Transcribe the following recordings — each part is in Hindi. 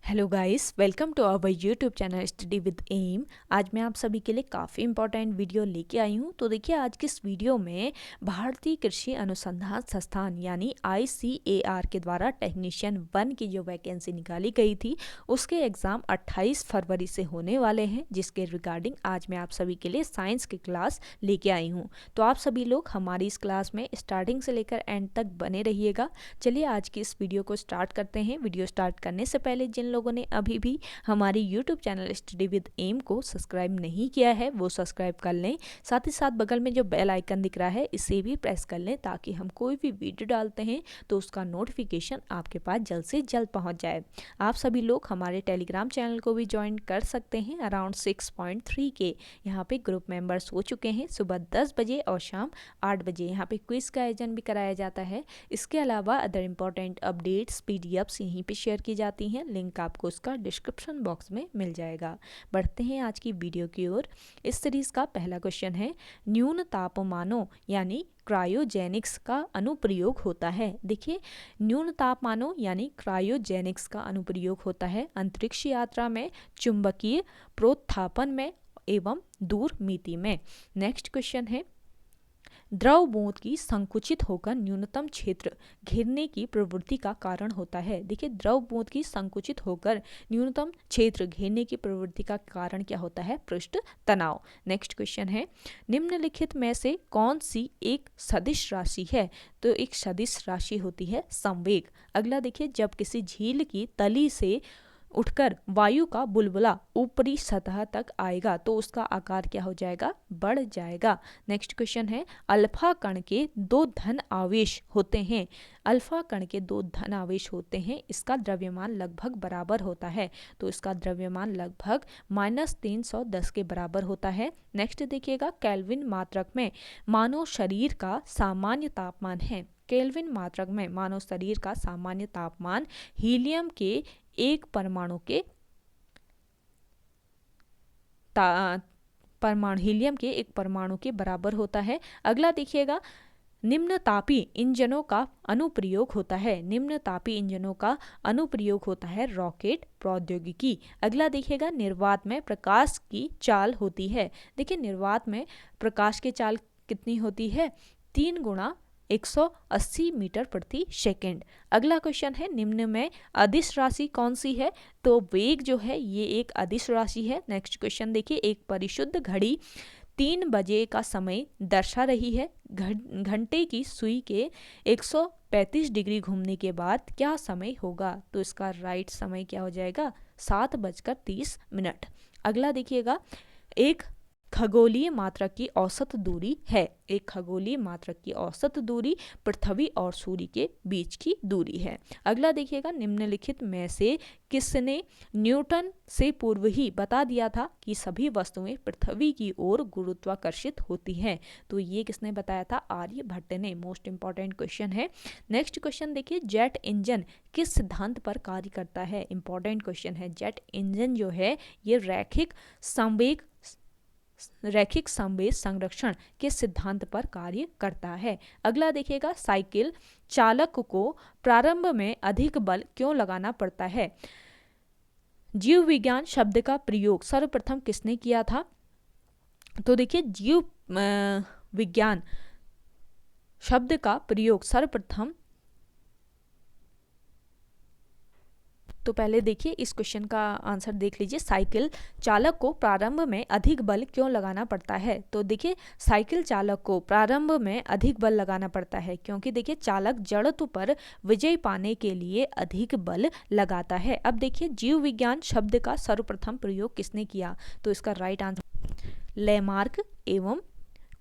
Hello guys, welcome to our YouTube channel study with M. आज मैं आप सभी के लिए काफ़ी इंपॉर्टेंट वीडियो लेके आई हूँ। तो देखिए, आज की इस वीडियो में भारतीय कृषि अनुसंधान संस्थान यानी ICAR के द्वारा टेक्नीशियन 1 की जो वैकेंसी निकाली गई थी उसके एग्ज़ाम 28 फरवरी से होने वाले हैं, जिसके रिगार्डिंग आज मैं आप सभी के लिए साइंस की क्लास लेके आई हूँ। तो आप सभी लोग हमारी इस क्लास में स्टार्टिंग से लेकर एंड तक बने रहिएगा। चलिए आज की इस वीडियो को स्टार्ट करते हैं। वीडियो स्टार्ट करने से पहले जिन लोगों ने अभी भी हमारी YouTube channel study with M को सब्सक्राइब नहीं किया है वो सब्सक्राइब कर लें। साथ ही साथ बगल में जो बेल आइकन दिख रहा है इसे भी प्रेस कर लें, ताकि हम कोई भी वीडियो डालते हैं तो उसका नोटिफिकेशन आपके पास जल्द से जल्द पहुंच जाए। आप सभी लोग हमारे टेलीग्राम चैनल को भी ज्वाइन कर सकते हैं। अराउंड 6.3 के यहाँ पे ग्रुप मेंबर्स हो चुके हैं। सुबह 10 बजे और शाम 8 बजे यहाँ पे क्विज का आयोजन भी कराया जाता है। इसके अलावा अदर इम्पॉर्टेंट अपडेट्स PDFs यहीं पे शेयर की जाती हैं। लिंक आपको उसका डिस्क्रिप्शन बॉक्स में मिल जाएगा। बढ़ते हैं आज की वीडियो की ओर। इस सीरीज का पहला क्वेश्चन है, न्यून तापमानों यानी क्रायोजेनिक्स का अनुप्रयोग होता है। देखिए, न्यून तापमानों यानी क्रायोजेनिक्स का अनुप्रयोग होता है अंतरिक्ष यात्रा में, चुंबकीय प्रोत्थापन में एवं दूर मिति में। नेक्स्ट क्वेश्चन है, द्रव बूंद की संकुचित होकर न्यूनतम क्षेत्र घेरने की प्रवृत्ति का कारण होता है। देखिए, द्रव बूंद की संकुचित होकर न्यूनतम क्षेत्र घेरने की प्रवृत्ति का कारण क्या होता है? पृष्ठ तनाव। नेक्स्ट क्वेश्चन है, निम्नलिखित में से कौन सी एक सदिश राशि है? तो एक सदिश राशि होती है संवेग। अगला देखिए, जब किसी झील की तली से उठकर वायु का बुलबुला ऊपरी सतह तक आएगा तो उसका आकार क्या हो जाएगा? बढ़ जाएगा। नेक्स्ट क्वेश्चन है, अल्फा कण के 2 धन आवेश होते हैं। अल्फा कण के 2 धन आवेश होते हैं, इसका द्रव्यमान लगभग बराबर होता है। तो इसका द्रव्यमान लगभग -310 के बराबर होता है। नेक्स्ट देखिएगा, केल्विन मात्रक में मानव शरीर का सामान्य तापमान है। केल्विन मात्रक में मानव शरीर का सामान्य तापमान हीलियम के एक परमाणु के हीलियम के एक परमाणु के बराबर होता है। अगला देखिएगा, निम्नतापी इंजनों का अनुप्रयोग होता है। निम्नतापी इंजनों का अनुप्रयोग होता है रॉकेट प्रौद्योगिकी। अगला देखिएगा, निर्वात में प्रकाश की चाल होती है। देखिए, निर्वात में प्रकाश की चाल कितनी होती है? 3 गुणा 180 मीटर प्रति सेकेंड। अगला क्वेश्चन है, निम्न में अदिश राशि कौन सी है? तो वेग जो है ये एक अदिश राशि है। नेक्स्ट क्वेश्चन देखिए, एक परिशुद्ध घड़ी 3 बजे का समय दर्शा रही है। घंटे की सुई के 135 डिग्री घूमने के बाद क्या समय होगा? तो इसका राइट समय क्या हो जाएगा? 7:30। अगला देखिएगा, एक खगोलीय मात्रक की औसत दूरी है। एक खगोलीय मात्रक की औसत दूरी पृथ्वी और सूर्य के बीच की दूरी है। अगला देखिएगा, निम्नलिखित में से किसने न्यूटन से पूर्व ही बता दिया था कि सभी वस्तुएं पृथ्वी की ओर गुरुत्वाकर्षित होती हैं? तो ये किसने बताया था? आर्यभट्ट ने। मोस्ट इंपॉर्टेंट क्वेश्चन है। नेक्स्ट क्वेश्चन देखिए, जेट इंजन किस सिद्धांत पर कार्य करता है? इंपॉर्टेंट क्वेश्चन है। जेट इंजन जो है ये रैखिक संवेग संरक्षण के सिद्धांत पर कार्य करता है। अगला देखिएगा, साइकिल चालक को प्रारंभ में अधिक बल क्यों लगाना पड़ता है? जीव विज्ञान शब्द का प्रयोग सर्वप्रथम किसने किया था? तो देखिए, जीव विज्ञान शब्द का प्रयोग सर्वप्रथम, तो पहले देखिए इस क्वेश्चन का आंसर देख लीजिए। साइकिल चालक को प्रारंभ में अधिक बल क्यों लगाना पड़ता है? तो देखिए, साइकिल चालक को प्रारंभ में अधिक बल लगाना पड़ता है क्योंकि देखिए चालक जड़त्व पर विजय पाने के लिए अधिक बल लगाता है। अब देखिए, जीव विज्ञान शब्द का सर्वप्रथम प्रयोग किसने किया? तो इसका राइट आंसर लेमार्क एवं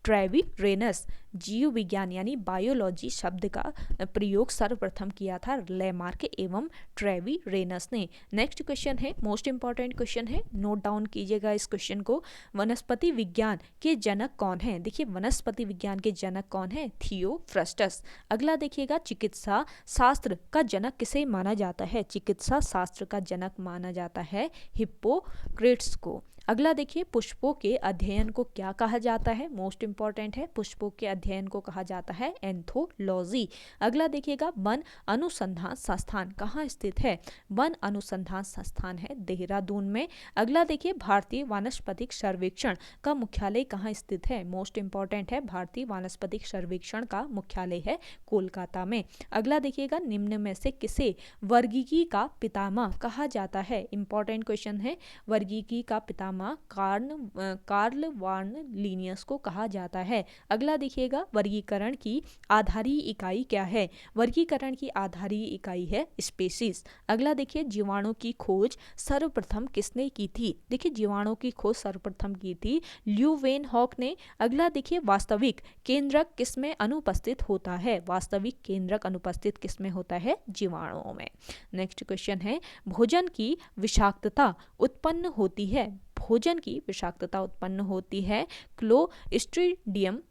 ट्रेविरेनस। जीव विज्ञान यानी बायोलॉजी शब्द का प्रयोग सर्वप्रथम किया था लेमार्क एवं ट्रेविरेनस ने। नेक्स्ट क्वेश्चन है, मोस्ट इंपॉर्टेंट क्वेश्चन है, नोट डाउन कीजिएगा इस क्वेश्चन को। वनस्पति विज्ञान के जनक कौन है? देखिए, वनस्पति विज्ञान के जनक कौन है? थियोफ्रस्टस। अगला देखिएगा, चिकित्सा शास्त्र का जनक किसे माना जाता है? चिकित्सा शास्त्र का जनक माना जाता है हिप्पोक्रेट्स को। अगला देखिए पुष्पों के अध्ययन को क्या कहा जाता है, मोस्ट इंपॉर्टेंट है, पुष्पों के अध्ययन को कहा जाता है एंथोलॉजी। अगला देखिएगा वन अनुसंधान संस्थान कहाँ स्थित है, वन अनुसंधान संस्थान है देहरादून में। अगला देखिए भारतीय वानस्पतिक सर्वेक्षण का मुख्यालय कहाँ स्थित है, मोस्ट इंपॉर्टेंट है, भारतीय वानस्पतिक सर्वेक्षण का मुख्यालय है कोलकाता में। अगला देखिएगा निम्न में से किसे वर्गीकी का पितामह कहा जाता है, इंपॉर्टेंट क्वेश्चन है, वर्गीकी का पितामह कार्ल वान लीनियस को कहा जाता है। अगला देखिएगा वर्गीकरण की आधारीय इकाई क्या है, वर्गीकरण की आधारीय इकाई है स्पीशीज। अगला देखिए जीवाणु की खोज सर्वप्रथम किसने की थी, देखिए जीवाणु की खोज सर्वप्रथम की थी ल्यूवेनहॉक ने। अगला देखिए वास्तविक केंद्रक किसमें अनुपस्थित होता है, वास्तविक केंद्रक अनुपस्थित किसमें होता है, जीवाणुओं में। नेक्स्ट क्वेश्चन है भोजन की विषाक्तता उत्पन्न होती है, भोजन की विषाक्तता उत्पन्न होती है क्लोस्ट्रीडियम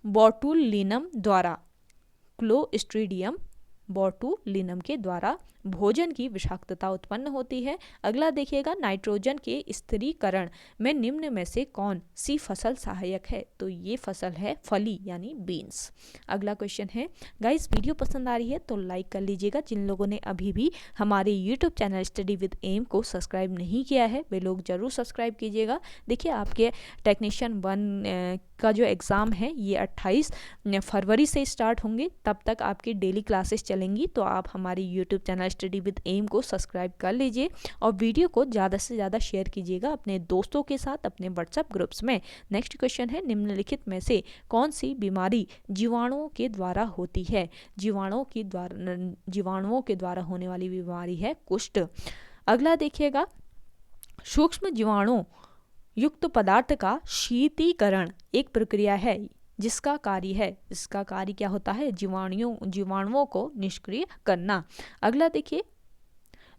बोटुलिनम द्वारा, क्लोस्ट्रीडियम बोटुलिनम के द्वारा भोजन की विषाक्तता उत्पन्न होती है। अगला देखिएगा नाइट्रोजन के स्थिरीकरण में निम्न में से कौन सी फसल सहायक है, तो ये फसल है फली यानी बीन्स। अगला क्वेश्चन है गाइस वीडियो पसंद आ रही है तो लाइक कर लीजिएगा, जिन लोगों ने अभी भी हमारे YouTube channel study with M को सब्सक्राइब नहीं किया है वे लोग जरूर सब्सक्राइब कीजिएगा। देखिए आपके टेक्नीशियन 1 का जो एग्ज़ाम है ये 28 फरवरी से स्टार्ट होंगे, तब तक आपकी डेली क्लासेस चलेंगी, तो आप हमारे YouTube channel study with M को सब्सक्राइब कर लीजिए और वीडियो को ज़्यादा से ज़्यादा शेयर कीजिएगा अपने दोस्तों के साथ अपने व्हाट्सएप ग्रुप्स में। नेक्स्ट क्वेश्चन है निम्नलिखित में से कौन सी बीमारी जीवाणुओं के द्वारा होती है, जीवाणुओं के द्वारा होने वाली बीमारी है कुष्ठ। अगला देखिएगा सूक्ष्म जीवाणु युक्त पदार्थ का शीतीकरण एक प्रक्रिया है जिसका कार्य है, इसका कार्य क्या होता है, जीवाणुओं को निष्क्रिय करना। अगला देखिए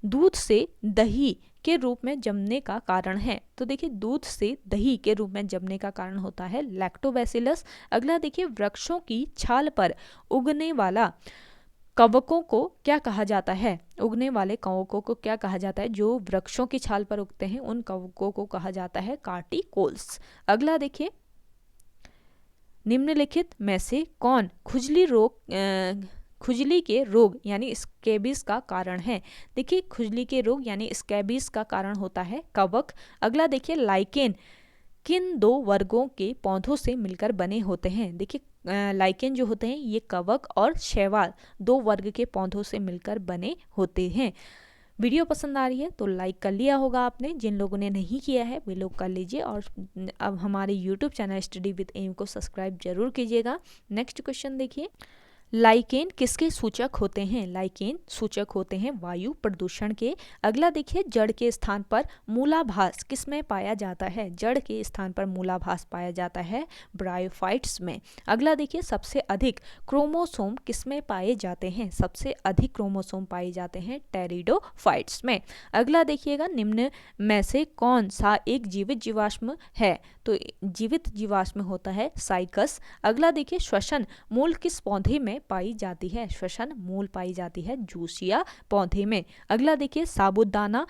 दूध से दही के रूप में जमने का कारण है, तो देखिए दूध से दही के रूप में जमने का कारण होता है लैक्टोबैसिलस। अगला देखिए वृक्षों की छाल पर उगने वाला कवकों को क्या कहा जाता है, उगने वाले कवकों को क्या कहा जाता है, जो वृक्षों की छाल पर उगते हैं उन कवकों को कहा जाता है कार्टिकोल्स। अगला देखिए निम्नलिखित में से कौन खुजली के रोग यानी स्कैबीज का कारण है, देखिए खुजली के रोग यानी स्कैबीज का कारण होता है कवक। अगला देखिए लाइकेन किन 2 वर्गों के पौधों से मिलकर बने होते हैं, देखिए लाइकेन जो होते हैं ये कवक और शैवाल 2 वर्ग के पौधों से मिलकर बने होते हैं। वीडियो पसंद आ रही है तो लाइक कर लिया होगा आपने, जिन लोगों ने नहीं किया है वे लोग कर लीजिए और अब हमारे YouTube channel study with M को सब्सक्राइब जरूर कीजिएगा। नेक्स्ट क्वेश्चन देखिए लाइकेन किसके सूचक होते हैं, लाइकेन सूचक होते हैं वायु प्रदूषण के। अगला देखिए जड़ के स्थान पर मूलाभास किसमें पाया जाता है, जड़ के स्थान पर मूलाभास पाया जाता है ब्रायोफाइट्स में। अगला देखिए सबसे अधिक क्रोमोसोम किसमें पाए जाते हैं, सबसे अधिक क्रोमोसोम पाए जाते हैं टेरिडोफाइट्स में। अगला देखिएगा निम्न में से कौन सा एक जीवित जीवाश्म है, तो जीवित जीवाश्म होता है साइकस। अगला देखिए श्वसन मूल किस पौधे में पाई जाती है, श्वसन मूल पाई जाती है जूसिया पौधे में। अगला देखिए साबूदाना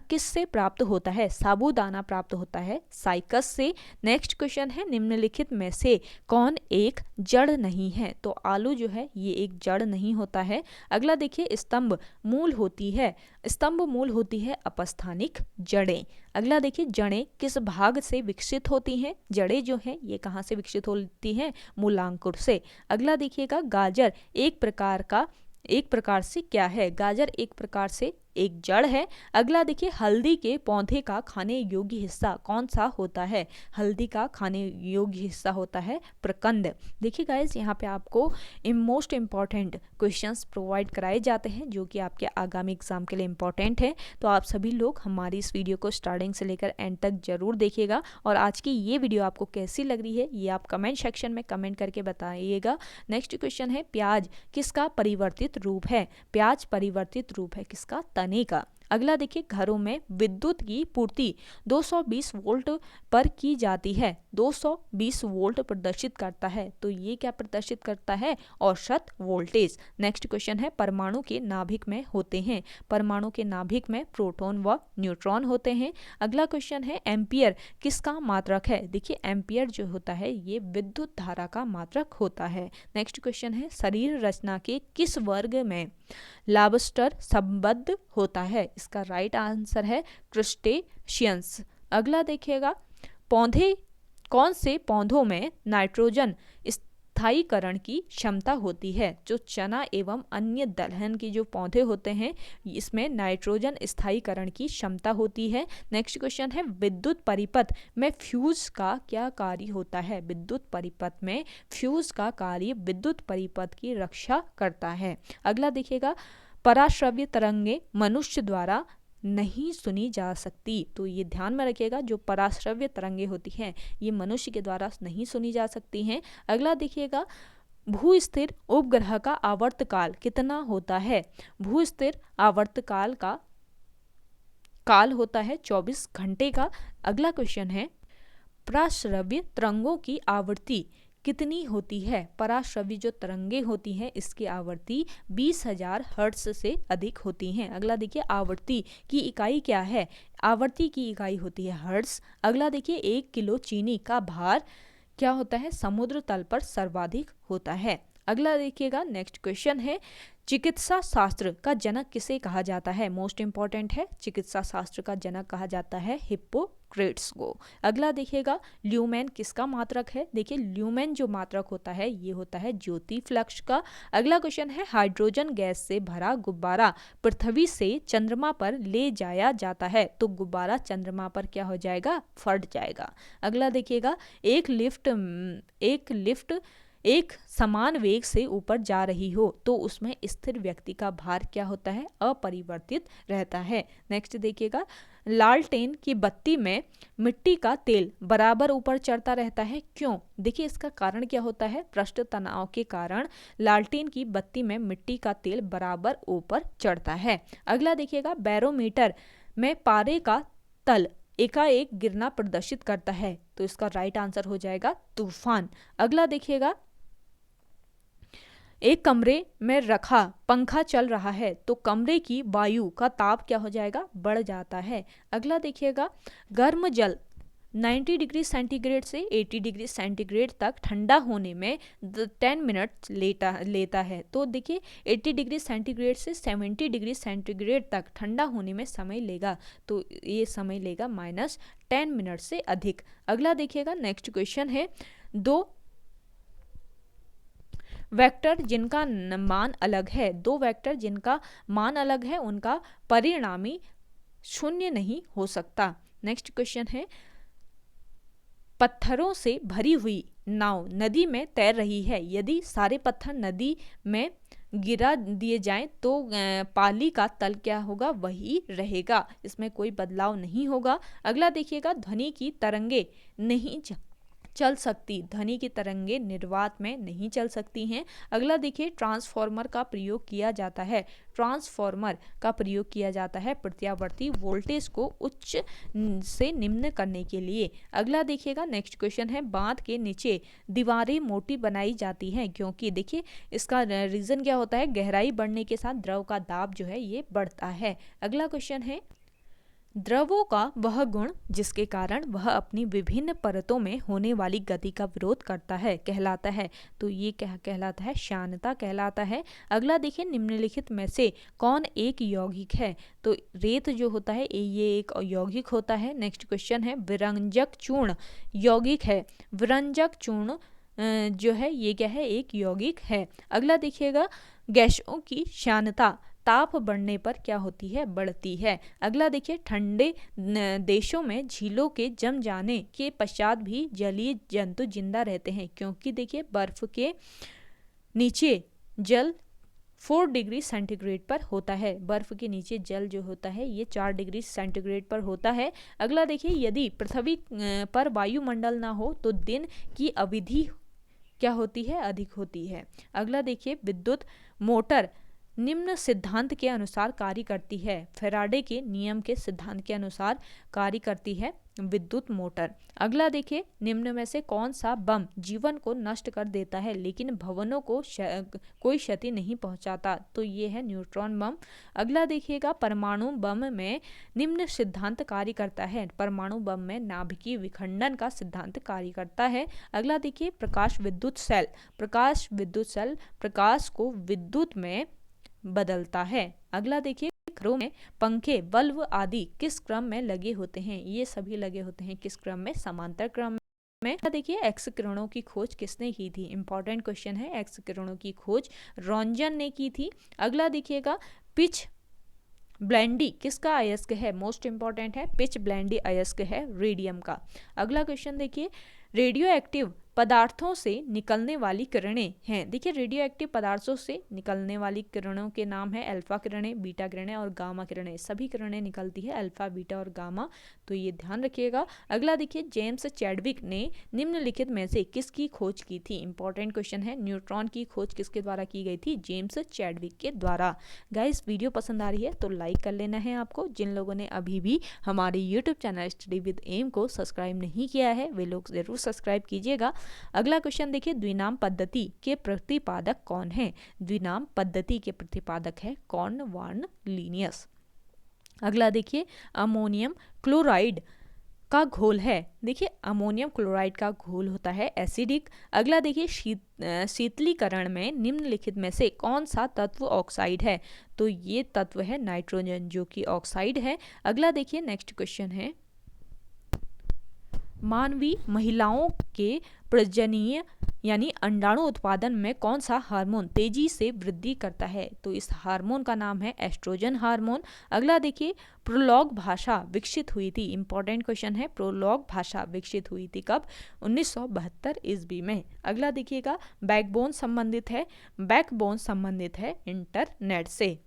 किससे प्राप्त होता है, साबूदाना प्राप्त होता है साइकस से। नेक्स्ट क्वेश्चन है निम्नलिखित में से कौन एक जड़ नहीं है, तो आलू जो है ये एक जड़ नहीं होता है। अगला देखिए स्तंभ मूल होती है अपस्थानिक जड़ें। अगला देखिए जड़ें किस भाग से विकसित होती हैं, जड़ें जो हैं ये कहाँ से विकसित होती हैं, मूलांकुर से। अगला देखिएगा गाजर एक प्रकार से क्या है, गाजर एक प्रकार से एक जड़ है। अगला देखिए हल्दी के पौधे का खाने योग्य हिस्सा कौन सा होता है, हल्दी का खाने योग्य हिस्सा होता है प्रकंद। देखिए गाइस यहाँ पे आपको मोस्ट इम्पॉर्टेंट क्वेश्चंस प्रोवाइड कराए जाते हैं जो कि आपके आगामी एग्जाम के लिए इम्पॉर्टेंट है, तो आप सभी लोग हमारी इस वीडियो को स्टार्टिंग से लेकर एंड तक जरूर देखिएगा। और आज की ये वीडियो आपको कैसी लग रही है ये आप कमेंट सेक्शन में कमेंट करके बताइएगा। नेक्स्ट क्वेश्चन है प्याज किसका परिवर्तित रूप है, प्याज परिवर्तित रूप है किसका, तने का। अगला देखिए, घरों में विद्युत की पूर्ति 220 वोल्ट पर की जाती है। 220 वोल्ट प्रदर्शित करता है, तो ये क्या प्रदर्शित करता है? औसत वोल्टेज। नेक्स्ट क्वेश्चन है, परमाणु के नाभिक में होते हैं। परमाणु के नाभिक में प्रोटॉन व न्यूट्रॉन होते हैं। अगला क्वेश्चन है, एम्पियर किसका मात्रक है? देखिए, एम्पियर जो होता है ये विद्युत धारा का मात्रक होता है। नेक्स्ट क्वेश्चन है, शरीर रचना के किस वर्ग में लॉबस्टर संबद्ध होता है? इसका राइट आंसर है क्रस्टेशियंस। अगला देखिएगा, पौधे कौन से पौधों में नाइट्रोजन स्थायीकरण की क्षमता होती है? जो चना एवं अन्य दलहन के जो पौधे होते हैं इसमें नाइट्रोजन स्थायीकरण की क्षमता होती है। नेक्स्ट क्वेश्चन है, विद्युत परिपथ में फ्यूज का क्या कार्य होता है? विद्युत परिपथ में फ्यूज का कार्य विद्युत परिपथ की रक्षा करता है। अगला देखिएगा, पराश्रव्य तरंगे मनुष्य द्वारा नहीं सुनी जा सकती, तो ये ध्यान में रखिएगा, जो पराश्रव्य तरंगे होती हैं ये मनुष्य के द्वारा नहीं सुनी जा सकती हैं। अगला देखिएगा, भूस्थिर उपग्रह का आवर्तकाल कितना होता है? भूस्थिर आवर्तकाल का काल होता है 24 घंटे का। अगला क्वेश्चन है, पराश्रव्य तरंगों की आवृत्ति कितनी होती है? पराश्रव्य जो तरंगे होती हैं इसकी आवृत्ति 20,000 हर्ट्ज से अधिक होती हैं। अगला देखिए, आवृत्ति की इकाई क्या है? आवृत्ति की इकाई होती है हर्ट्ज। अगला देखिए, 1 किलो चीनी का भार क्या होता है? समुद्र तल पर सर्वाधिक होता है। अगला देखिएगा, नेक्स्ट क्वेश्चन है, चिकित्सा शास्त्र का जनक किसे कहा जाता है? मोस्ट इंपॉर्टेंट है, चिकित्सा शास्त्र का जनक कहा जाता है हिप्पोक्रेट्स को। अगला देखिएगा, ल्यूमेन किसका मात्रक है? देखिए, ल्यूमेन जो मात्रक होता है ये होता है ज्योति फ्लक्स का। अगला क्वेश्चन है, हाइड्रोजन गैस से भरा गुब्बारा पृथ्वी से चंद्रमा पर ले जाया जाता है, तो गुब्बारा चंद्रमा पर क्या हो जाएगा? फट जाएगा। अगला देखिएगा, एक लिफ्ट एक समान वेग से ऊपर जा रही हो तो उसमें स्थिर व्यक्ति का भार क्या होता है? अपरिवर्तित रहता है। नेक्स्ट देखिएगा, लालटेन की बत्ती में मिट्टी का तेल बराबर ऊपर चढ़ता रहता है, क्यों? देखिए, इसका कारण क्या होता है? पृष्ठ तनाव के कारण लालटेन की बत्ती में मिट्टी का तेल बराबर ऊपर चढ़ता है। अगला देखिएगा, बैरोमीटर में पारे का तल एकाएक गिरना प्रदर्शित करता है, तो इसका राइट आंसर हो जाएगा तूफान। अगला देखिएगा, एक कमरे में रखा पंखा चल रहा है तो कमरे की वायु का ताप क्या हो जाएगा? बढ़ जाता है। अगला देखिएगा, गर्म जल 90 डिग्री सेंटीग्रेड से 80 डिग्री सेंटीग्रेड तक ठंडा होने में 10 मिनट लेता है, तो देखिए 80 डिग्री सेंटीग्रेड से 70 डिग्री सेंटीग्रेड तक ठंडा होने में समय लेगा, तो ये समय लेगा -10 मिनट से अधिक। अगला देखिएगा, नेक्स्ट क्वेश्चन है, दो वेक्टर जिनका मान अलग है उनका परिणामी शून्य नहीं हो सकता। नेक्स्ट क्वेश्चन है, पत्थरों से भरी हुई नाव नदी में तैर रही है, यदि सारे पत्थर नदी में गिरा दिए जाएं तो पाली का तल क्या होगा? वही रहेगा, इसमें कोई बदलाव नहीं होगा। अगला देखिएगा, ध्वनि की तरंगे नहीं चल सकती, ध्वनि की तरंगे निर्वात में नहीं चल सकती हैं। अगला देखिए, ट्रांसफार्मर का प्रयोग किया जाता है प्रत्यावर्ती वोल्टेज को उच्च से निम्न करने के लिए। अगला देखिएगा, नेक्स्ट क्वेश्चन है, बांध के नीचे दीवारें मोटी बनाई जाती हैं क्योंकि देखिए इसका रीजन क्या होता है? गहराई बढ़ने के साथ द्रव का दाब जो है ये बढ़ता है। अगला क्वेश्चन है, द्रवों का वह गुण जिसके कारण वह अपनी विभिन्न परतों में होने वाली गति का विरोध करता है कहलाता है, तो ये क्या कहलाता है? श्यानता कहलाता है। अगला देखिए, निम्नलिखित में से कौन एक यौगिक है? तो रेत जो होता है ये एक यौगिक होता है। नेक्स्ट क्वेश्चन है, विरंजक चूर्ण यौगिक है, विरंजक चूर्ण जो है ये क्या है? एक यौगिक है। अगला देखिएगा, गैसों की श्यानता ताप बढ़ने पर क्या होती है? बढ़ती है। अगला देखिए, ठंडे देशों में झीलों के जम जाने के पश्चात भी जलीय जंतु जिंदा रहते हैं क्योंकि देखिए बर्फ के नीचे जल 4 डिग्री सेंटीग्रेड पर होता है, बर्फ के नीचे जल जो होता है ये 4 डिग्री सेंटीग्रेड पर होता है। अगला देखिए, यदि पृथ्वी पर वायुमंडल ना हो तो दिन की अवधि क्या होती है? अधिक होती है। अगला देखिए, विद्युत मोटर निम्न सिद्धांत के अनुसार कार्य करती है? फैराडे के नियम के सिद्धांत के अनुसार कार्य करती है विद्युत मोटर। अगला देखिए, निम्न में से कौन सा बम जीवन को नष्ट कर देता है लेकिन भवनों को कोई क्षति नहीं पहुंचाता? तो ये है न्यूट्रॉन बम। अगला देखिएगा, परमाणु बम में निम्न सिद्धांत कार्य करता है? परमाणु बम में नाभिकीय विखंडन का सिद्धांत कार्य करता है। अगला देखिए, प्रकाश विद्युत सेल। प्रकाश विद्युत सेल प्रकाश को विद्युत में बदलता है। अगला देखिए, घरों में पंखे, बल्ब आदि किस क्रम में लगे होते हैं? ये सभी लगे होते हैं किस क्रम में? समांतर क्रम में। देखिए, एक्स किरणों की खोज किसने की थी? इंपॉर्टेंट क्वेश्चन है। एक्स किरणों की खोज रॉन्जन ने की थी। अगला देखिएगा, पिच ब्लेंडी किसका अयस्क है? मोस्ट इंपॉर्टेंट है, पिच ब्लेंडी अयस्क है रेडियम का। अगला क्वेश्चन देखिए, रेडियो एक्टिव पदार्थों से निकलने वाली किरणें हैं। देखिए, रेडियो एक्टिव पदार्थों से निकलने वाली किरणों के नाम है अल्फा किरणें, बीटा किरणें और गामा किरणें। सभी किरणें निकलती है अल्फा, बीटा और गामा, तो ये ध्यान रखिएगा। अगला देखिए, जेम्स चैडविक ने निम्नलिखित में से किसकी खोज की थी? इंपॉर्टेंट क्वेश्चन है। न्यूट्रॉन की खोज किसके द्वारा की गई थी? जेम्स चैडविक के द्वारा। गाइस, वीडियो पसंद आ रही है तो लाइक कर लेना है आपको। जिन लोगों ने अभी भी हमारे YouTube channel study with M को सब्सक्राइब नहीं किया है वे लोग जरूर सब्सक्राइब कीजिएगा। अगला क्वेश्चन देखिए, द्विनाम पद्धति के प्रतिपादक कौन है? द्विनाम पद्धति के प्रतिपादक है कॉर्नवालिस लिनियस। अगला देखिए, अमोनियम क्लोराइड का घोल है। देखिए, अमोनियम क्लोराइड का घोल होता है एसिडिक। अगला देखिए, शीतलीकरण में निम्नलिखित में से कौन सा तत्व ऑक्साइड है? तो ये तत्व है नाइट्रोजन, जो कि ऑक्साइड है। अगला देखिए, नेक्स्ट क्वेश्चन है, मानवीय महिलाओं के प्रजननीय यानी अंडाणु उत्पादन में कौन सा हार्मोन तेजी से वृद्धि करता है? तो इस हार्मोन का नाम है एस्ट्रोजन हार्मोन। अगला देखिए, प्रोलॉग भाषा विकसित हुई थी। इंपॉर्टेंट क्वेश्चन है, प्रोलॉग भाषा विकसित हुई थी कब? 1972 ईस्वी में। अगला देखिएगा, बैकबोन संबंधित है। बैकबोन संबंधित है इंटरनेट से।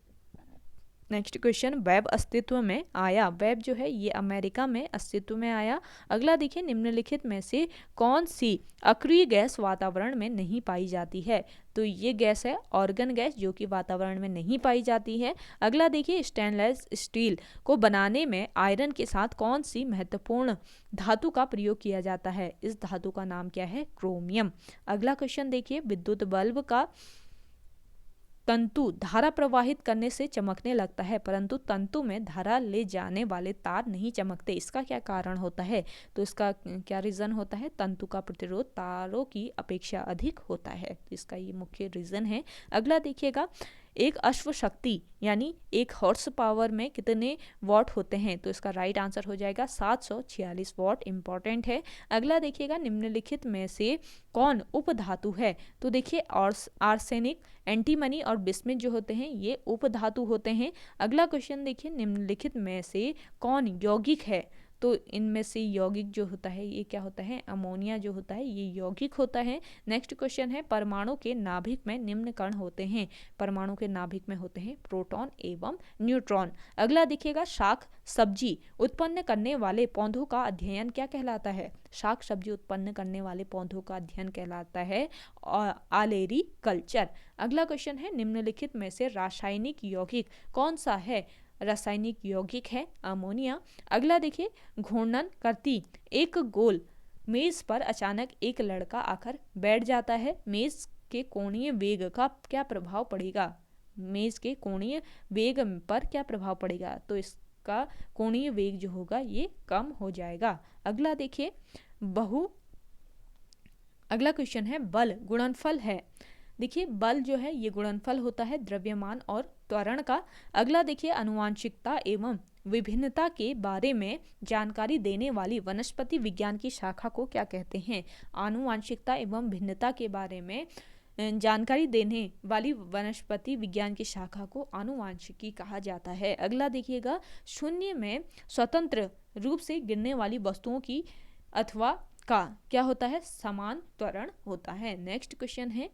नेक्स्ट क्वेश्चन, वेब अस्तित्व में आया। वेब जो है ये अमेरिका में अस्तित्व में आया। अगला देखिए, निम्नलिखित में से कौन सी अक्रिय गैस वातावरण में नहीं पाई जाती है? तो ये गैस है ऑर्गन गैस, जो कि वातावरण में नहीं पाई जाती है। अगला देखिए, स्टेनलेस स्टील को बनाने में आयरन के साथ कौन सी महत्वपूर्ण धातु का प्रयोग किया जाता है? इस धातु का नाम क्या है? क्रोमियम। अगला क्वेश्चन देखिए, विद्युत बल्ब का तंतु धारा प्रवाहित करने से चमकने लगता है परंतु तंतु में धारा ले जाने वाले तार नहीं चमकते, इसका क्या कारण होता है? तो इसका क्या रीज़न होता है? तंतु का प्रतिरोध तारों की अपेक्षा अधिक होता है, इसका ये मुख्य रीज़न है। अगला देखिएगा, एक अश्व शक्ति यानी एक हॉर्स पावर में कितने वॉट होते हैं? तो इसका राइट आंसर हो जाएगा 746 वॉट। इंपॉर्टेंट है। अगला देखिएगा, निम्नलिखित में से कौन उपधातु है? तो देखिए, आर्सेनिक, एंटीमनी और बिस्मिथ जो होते हैं ये उपधातु होते हैं। अगला क्वेश्चन देखिए, निम्नलिखित में से कौन यौगिक है? तो इनमें से यौगिक जो होता है ये क्या होता है? अमोनिया जो होता है ये यौगिक होता है। नेक्स्ट क्वेश्चन है, परमाणु के नाभिक में निम्न कण होते हैं। परमाणु के नाभिक में होते हैं प्रोटॉन एवं न्यूट्रॉन। अगला देखिएगा, शाक सब्जी उत्पन्न करने वाले पौधों का अध्ययन क्या कहलाता है? शाक सब्जी उत्पन्न करने वाले पौधों का अध्ययन कहलाता है आलेरी कल्चर। अगला क्वेश्चन है, निम्नलिखित में से रासायनिक यौगिक कौन सा है? रासायनिक यौगिक है अमोनिया। अगला देखिए, घूर्णन करती एक गोल मेज पर अचानक एक लड़का आकर बैठ जाता है, मेज के कोणीय वेग का क्या प्रभाव पड़ेगा? मेज के कोणीय वेग पर क्या प्रभाव पड़ेगा? तो इसका कोणीय वेग जो होगा ये कम हो जाएगा। अगला देखिए, अगला क्वेश्चन है, बल गुणनफल है। देखिए, बल जो है ये गुणनफल होता है द्रव्यमान और त्वरण का। अगला देखिए, आनुवांशिकता एवं विभिन्नता के बारे में जानकारी देने वाली वनस्पति विज्ञान की शाखा को क्या कहते हैं? आनुवांशिकता एवं भिन्नता के बारे में जानकारी देने वाली वनस्पति विज्ञान की शाखा को आनुवांशिकी कहा जाता है। अगला देखिएगा, शून्य में स्वतंत्र रूप से गिरने वाली वस्तुओं की अथवा का क्या होता है? समान त्वरण होता है। नेक्स्ट क्वेश्चन है,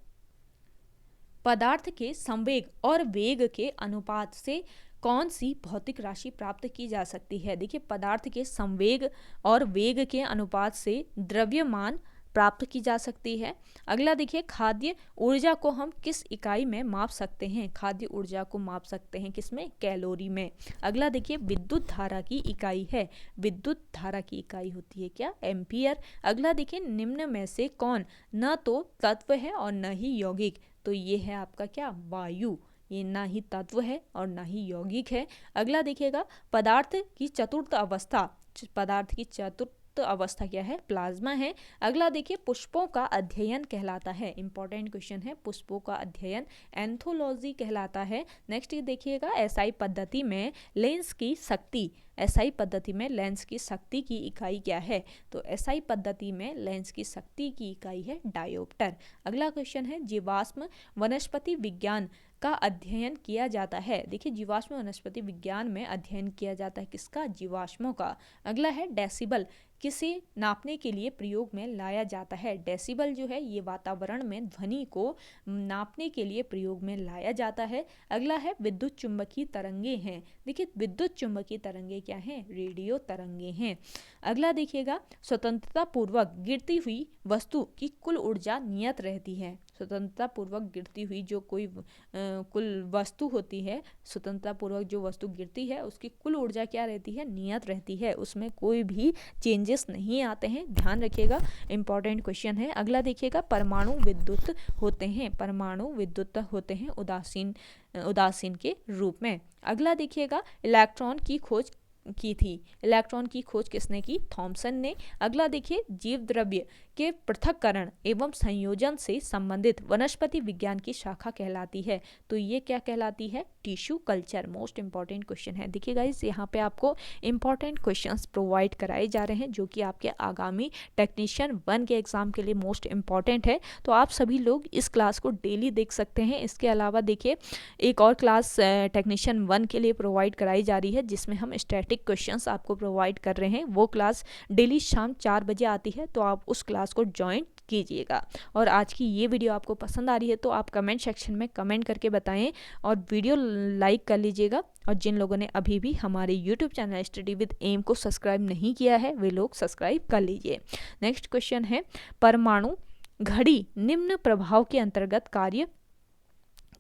पदार्थ के संवेग और वेग के अनुपात से कौन सी भौतिक राशि प्राप्त की जा सकती है? देखिए, पदार्थ के संवेग और वेग के अनुपात से द्रव्यमान प्राप्त की जा सकती है। अगला देखिए, खाद्य ऊर्जा को हम किस इकाई में माप सकते हैं? खाद्य ऊर्जा को माप सकते हैं किसमें? कैलोरी में। अगला देखिए, विद्युत धारा की इकाई है, विद्युत धारा की इकाई होती है क्या? एम्पियर। अगला देखिए, निम्न में से कौन न तो तत्व है और न ही यौगिक? तो ये है आपका क्या? वायु। ये ना ही तत्व है और ना ही यौगिक है। अगला देखिएगा, पदार्थ की चतुर्थ अवस्था, पदार्थ की चतुर्थ अवस्था क्या है? प्लाज्मा है। अगला देखिए, पुष्पों का अध्ययन कहलाता है, इंपॉर्टेंट क्वेश्चन है, पुष्पों का अध्ययन एंथोलॉजी कहलाता है। नेक्स्ट ये देखिएगा, एसआई पद्धति में लेंस की शक्ति, एसआई पद्धति में लेंस की शक्ति की इकाई क्या है? तो एसआई पद्धति में लेंस की शक्ति की इकाई है डायोप्टर। अगला क्वेश्चन है, जीवाश्म वनस्पति विज्ञान का अध्ययन किया जाता है। देखिए, जीवाश्म वनस्पति विज्ञान में अध्ययन किया जाता है किसका? जीवाश्मों का। अगला है, डेसिबल किसे नापने के लिए प्रयोग में लाया जाता है? डेसिबल जो है ये वातावरण में ध्वनि को नापने के लिए प्रयोग में लाया जाता है। अगला है, विद्युत चुंबकीय तरंगे हैं। देखिए, विद्युत चुंबकीय तरंगे क्या हैं? रेडियो तरंगे हैं। अगला देखिएगा, स्वतंत्रता पूर्वक गिरती हुई वस्तु की कुल ऊर्जा नियत रहती है। स्वतंत्रता पूर्वक गिरती हुई जो कोई कुल वस्तु होती है, स्वतंत्रता पूर्वक जो वस्तु गिरती है उसकी कुल ऊर्जा क्या रहती है? नियत रहती है, उसमें कोई भी चेंजेस नहीं आते हैं, ध्यान रखिएगा, इंपॉर्टेंट क्वेश्चन है। अगला देखिएगा, परमाणु विद्युत होते हैं, परमाणु विद्युत होते हैं उदासीन के रूप में। अगला देखिएगा, इलेक्ट्रॉन की खोज की थी, इलेक्ट्रॉन की खोज किसने की? थॉमसन ने। अगला देखिए, जीव द्रव्य के पृथक्करण एवं संयोजन से संबंधित वनस्पति विज्ञान की शाखा कहलाती है। तो ये क्या कहलाती है? Tissue culture. Most important question है। देखिए गाइस, यहाँ पे आपको इंपॉर्टेंट क्वेश्चंस प्रोवाइड कराए जा रहे हैं जो कि आपके आगामी टेक्नीशियन 1 के एग्जाम के लिए मोस्ट इंपॉर्टेंट है। तो आप सभी लोग इस क्लास को डेली देख सकते हैं। इसके अलावा देखिए, एक और क्लास टेक्नीशियन 1 के लिए प्रोवाइड कराई जा रही है जिसमें हम स्टैटिक क्वेश्चंस आपको प्रोवाइड कर रहे हैं। वो क्लास डेली शाम 4 बजे आती है, तो आप उस क्लास को ज्वाइन कीजिएगा। और आज की ये वीडियो आपको पसंद आ रही है तो आप कमेंट सेक्शन में कमेंट करके बताएं और वीडियो लाइक कर लीजिएगा। और जिन लोगों ने अभी भी हमारे YouTube channel study with M को सब्सक्राइब नहीं किया है वे लोग सब्सक्राइब कर लीजिए। नेक्स्ट क्वेश्चन है, परमाणु घड़ी निम्न प्रभाव के अंतर्गत कार्य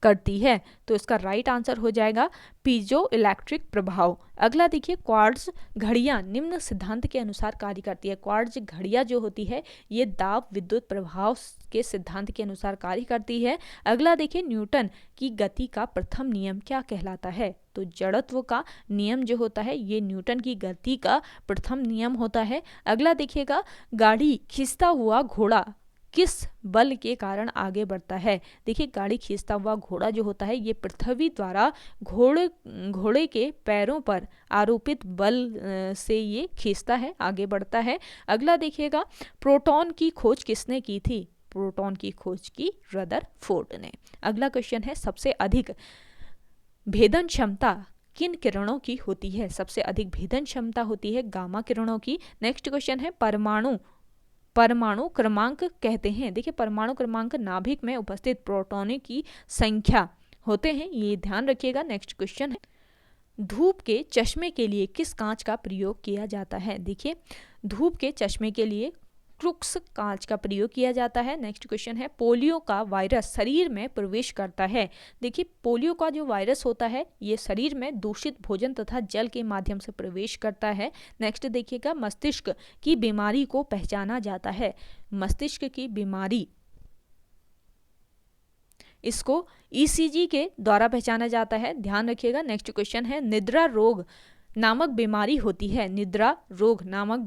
करती है। तो इसका राइट आंसर हो जाएगा पीजो इलेक्ट्रिक प्रभाव। अगला देखिए, क्वार्ट्ज घड़ियां निम्न सिद्धांत के अनुसार कार्य करती है। क्वार्ट्ज घड़ियां जो होती है ये दाब विद्युत प्रभाव के सिद्धांत के अनुसार कार्य करती है। अगला देखिए, न्यूटन की गति का प्रथम नियम क्या कहलाता है? तो जड़त्व का नियम जो होता है ये न्यूटन की गति का प्रथम नियम होता है। अगला देखिएगा, गाड़ी खींचता हुआ घोड़ा किस बल के कारण आगे बढ़ता है? देखिए, गाड़ी खींचता हुआ घोड़ा जो होता है ये पृथ्वी द्वारा घोड़े के पैरों पर आरोपित बल से ये खींचता है, आगे बढ़ता है। अगला देखिएगा, प्रोटॉन की खोज किसने की थी? प्रोटॉन की खोज की रदरफोर्ड ने। अगला क्वेश्चन है, सबसे अधिक भेदन क्षमता किन किरणों की होती है? सबसे अधिक भेदन क्षमता होती है गामा किरणों की। नेक्स्ट क्वेश्चन है, परमाणु क्रमांक कहते हैं। देखिए, परमाणु क्रमांक नाभिक में उपस्थित प्रोटॉनों की संख्या होते हैं, ये ध्यान रखिएगा। नेक्स्ट क्वेश्चन है, धूप के चश्मे के लिए किस कांच का प्रयोग किया जाता है? देखिए, धूप के चश्मे के लिए क्रुक्स कांच का प्रयोग किया जाता है। नेक्स्ट क्वेश्चन है, पोलियो का वायरस शरीर में प्रवेश करता है। देखिए, पोलियो का जो वायरस होता है ये शरीर में दूषित भोजन तथा जल के माध्यम से प्रवेश करता है। नेक्स्ट देखिएगा, मस्तिष्क की बीमारी को पहचाना जाता है। मस्तिष्क की बीमारी इसको ईसीजी के द्वारा पहचाना जाता है, ध्यान रखिएगा। नेक्स्ट क्वेश्चन है, निद्रा रोग नामक बीमारी होती है। निद्रा रोग नामक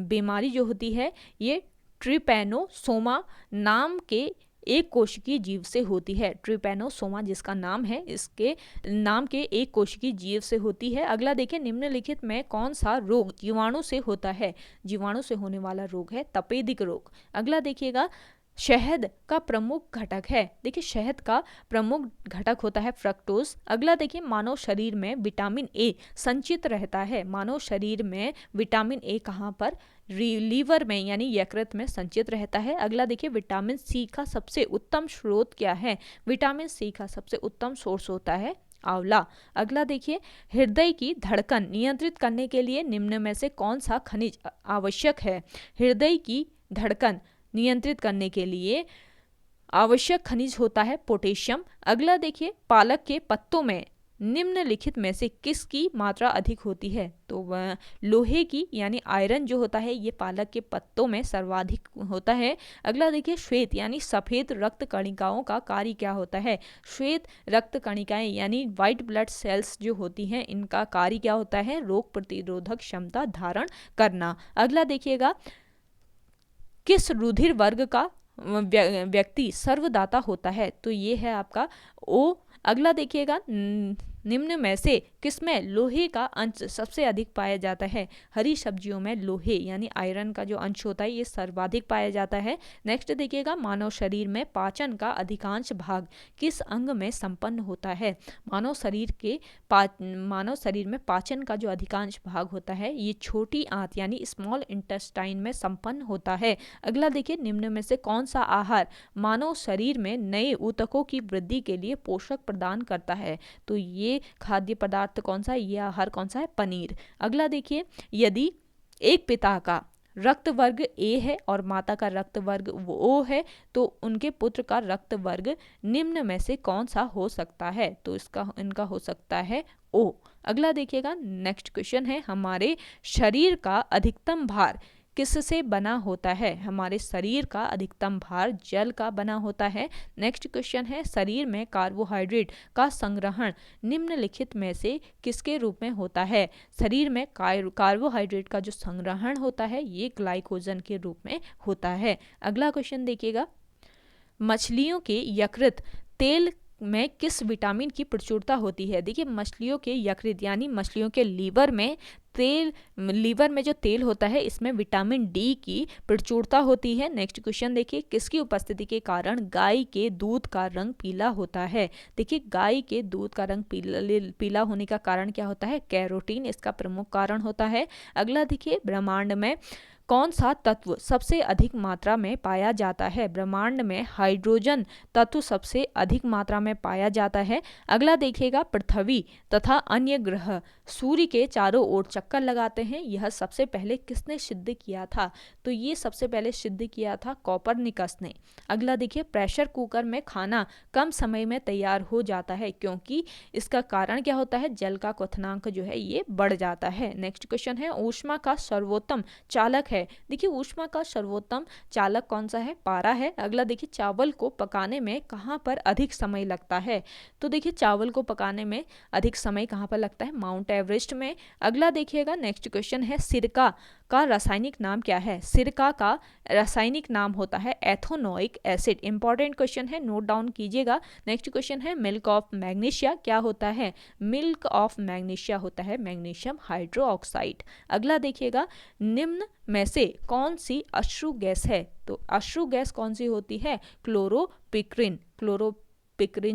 बीमारी जो होती है ये ट्रिपैनोसोमा नाम के एक कोशिकीय जीव से होती है। ट्रिपैनोसोमा जिसका नाम है, इसके नाम के एक कोशिकीय जीव से होती है। अगला देखिए, निम्नलिखित में कौन सा रोग जीवाणु से होता है? जीवाणु से होने वाला रोग है तपेदिक रोग। अगला देखिएगा, शहद का प्रमुख घटक है। देखिए, शहद का प्रमुख घटक होता है फ्रक्टोज। अगला देखिए, मानव शरीर में विटामिन ए संचित रहता है। मानव शरीर में विटामिन ए कहाँ पर? लीवर में यानी यकृत में संचित रहता है। अगला देखिए, विटामिन सी का सबसे उत्तम स्रोत क्या है? विटामिन सी का सबसे उत्तम सोर्स होता है आंवला। अगला देखिए, हृदय की धड़कन नियंत्रित करने के लिए निम्न में से कौन सा खनिज आवश्यक है? हृदय की धड़कन नियंत्रित करने के लिए आवश्यक खनिज होता है पोटेशियम। अगला देखिए, पालक के पत्तों में निम्नलिखित में से किसकी मात्रा अधिक होती है? तो वह लोहे की यानी आयरन जो होता है ये पालक के पत्तों में सर्वाधिक होता है। अगला देखिए, श्वेत यानी सफेद रक्त कणिकाओं का कार्य क्या होता है? श्वेत रक्त कणिकाएं यानी व्हाइट ब्लड सेल्स जो होती हैं इनका कार्य क्या होता है? रोग प्रतिरोधक क्षमता धारण करना। अगला देखिएगा, किस रुधिर वर्ग का व्यक्ति सर्वदाता होता है? तो ये है आपका ओ। अगला देखिएगा, निम्न में से किसमें लोहे का अंश सबसे अधिक पाया जाता है? हरी सब्जियों में लोहे यानी आयरन का जो अंश होता है ये सर्वाधिक पाया जाता है। नेक्स्ट देखिएगा, मानव शरीर में पाचन का अधिकांश भाग किस अंग में संपन्न होता है? मानव शरीर में पाचन का जो अधिकांश भाग होता है ये छोटी आंत यानी स्मॉल इंटेस्टाइन में संपन्न होता है। अगला देखिए, निम्न में से कौन सा आहार मानव शरीर में नए ऊतकों की वृद्धि के लिए पोषक प्रदान करता है? तो ये खाद्य पदार्थ कौन सा है? ये आहार कौन सा है? पनीर। अगला देखिए, यदि एक पिता का रक्त वर्ग ए है और माता का रक्त वर्ग ओ है तो उनके पुत्र का रक्त वर्ग निम्न में से कौन सा हो सकता है? तो इनका हो सकता है ओ। अगला देखिएगा, नेक्स्ट क्वेश्चन है, हमारे शरीर का अधिकतम भार किससे बना होता है? हमारे शरीर का अधिकतम भार जल का बना होता है। नेक्स्ट क्वेश्चन है, शरीर में कार्बोहाइड्रेट का संग्रहण निम्नलिखित में से किसके रूप में होता है? शरीर में कार्बोहाइड्रेट का जो संग्रहण होता है ये ग्लाइकोजन के रूप में होता है। अगला क्वेश्चन देखिएगा, मछलियों के यकृत तेल में किस विटामिन की प्रचुरता होती है? देखिए, मछलियों के यकृत यानी मछलियों के लीवर में जो तेल होता है इसमें विटामिन डी की प्रचुरता होती है। नेक्स्ट क्वेश्चन देखिए, किसकी उपस्थिति के कारण गाय के दूध का रंग पीला होता है? देखिए, गाय के दूध का रंग पीला होने का कारण क्या होता है? कैरोटीन इसका प्रमुख कारण होता है। अगला देखिए, ब्रह्मांड में कौन सा तत्व सबसे अधिक मात्रा में पाया जाता है? ब्रह्मांड में हाइड्रोजन तत्व सबसे अधिक मात्रा में पाया जाता है। अगला देखिएगा, पृथ्वी तथा अन्य ग्रह सूर्य के चारों ओर चक्कर लगाते हैं, यह सबसे पहले किसने सिद्ध किया था? तो ये सबसे पहले सिद्ध किया था कोपरनिकस ने। अगला देखिए, प्रेशर कुकर में खाना कम समय में तैयार हो जाता है क्योंकि इसका कारण क्या होता है? जल का क्वथनांक जो है ये बढ़ जाता है। नेक्स्ट क्वेश्चन है, ऊष्मा का सर्वोत्तम चालक है। देखिए, ऊष्मा का सर्वोत्तम चालक कौन सा है? पारा है। अगला देखिए, चावल को पकाने में कहाँ पर अधिक समय लगता है? तो देखिए, चावल को पकाने में अधिक समय कहाँ पर लगता है? माउंट एवरेस्ट में। अगला देखिएगा, नेक्स्ट क्वेश्चन है, सिरका का रासायनिक नाम क्या है? सिरका का रासायनिक नाम होता है एथोनोइक एसिड। इंपॉर्टेंट क्वेश्चन है, नोट डाउन कीजिएगा। नेक्स्ट क्वेश्चन है, मिल्क ऑफ मैग्नीशिया क्या होता है? मिल्क ऑफ मैग्नीशिया होता है मैग्नीशियम हाइड्रोक्साइड। अगला देखिएगा, निम्न में से कौन सी अश्रु गैस है? तो अश्रु गैस कौन सी होती है? क्लोरोपिक्रिन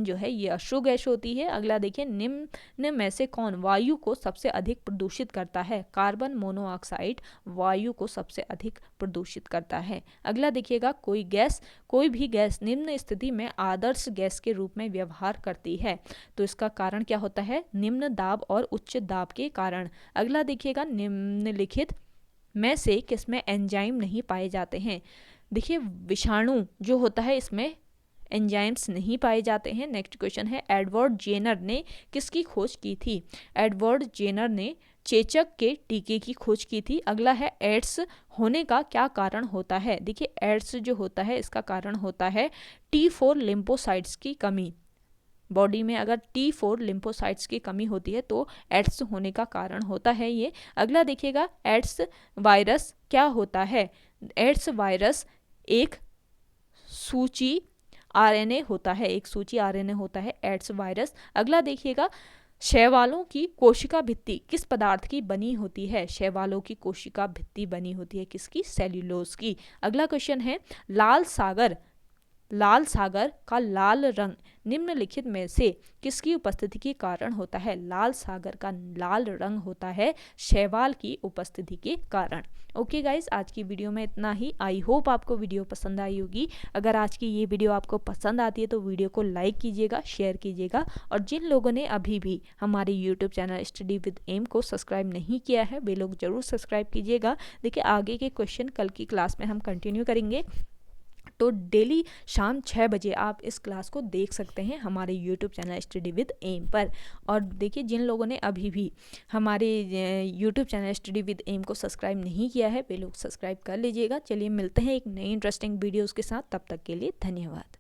जो है ये अश्रु गैस होती है। अगला देखिए, निम्न में से कौन वायु को सबसे अधिक प्रदूषित करता है? कार्बन मोनोऑक्साइड वायु को सबसे अधिक प्रदूषित करता है। अगला देखिएगा, कोई भी गैस निम्न स्थिति में आदर्श गैस के रूप में व्यवहार करती है, तो इसका कारण क्या होता है? निम्न दाब और उच्च दाब के कारण। अगला देखिएगा, निम्नलिखित में से किसमें एंजाइम नहीं पाए जाते हैं? देखिए, विषाणु जो होता है इसमें एंजाइम्स नहीं पाए जाते हैं। नेक्स्ट क्वेश्चन है, एडवर्ड जेनर ने किसकी खोज की थी? एडवर्ड जेनर ने चेचक के टीके की खोज की थी। अगला है, एड्स होने का क्या कारण होता है? देखिए, एड्स जो होता है इसका कारण होता है T4 लिम्फोसाइट्स की कमी। बॉडी में अगर T4 लिम्फोसाइट्स की कमी होती है तो एड्स होने का कारण होता है ये। अगला देखिएगा, एड्स वायरस क्या होता है? एड्स वायरस एक सूची आरएनए होता है, एड्स वायरस। अगला देखिएगा, शैवालों की कोशिका भित्ति किस पदार्थ की बनी होती है? शैवालों की कोशिका भित्ति बनी होती है किसकी? सेल्यूलोज की। अगला क्वेश्चन है, लाल सागर का लाल रंग निम्नलिखित में से किसकी उपस्थिति के कारण होता है? लाल सागर का लाल रंग होता है शैवाल की उपस्थिति के कारण। ओके गाइस, आज की वीडियो में इतना ही। आई होप आपको वीडियो पसंद आई होगी। अगर आज की ये वीडियो आपको पसंद आती है तो वीडियो को लाइक कीजिएगा, शेयर कीजिएगा, और जिन लोगों ने अभी भी हमारे YouTube channel study with M को सब्सक्राइब नहीं किया है वे लोग जरूर सब्सक्राइब कीजिएगा। देखिए, आगे के क्वेश्चन कल की क्लास में हम कंटिन्यू करेंगे। तो डेली शाम 6 बजे आप इस क्लास को देख सकते हैं हमारे YouTube channel study with M पर। और देखिए, जिन लोगों ने अभी भी हमारे YouTube channel study with M को सब्सक्राइब नहीं किया है वे लोग सब्सक्राइब कर लीजिएगा। चलिए मिलते हैं एक नई इंटरेस्टिंग वीडियोज़ के साथ, तब तक के लिए धन्यवाद।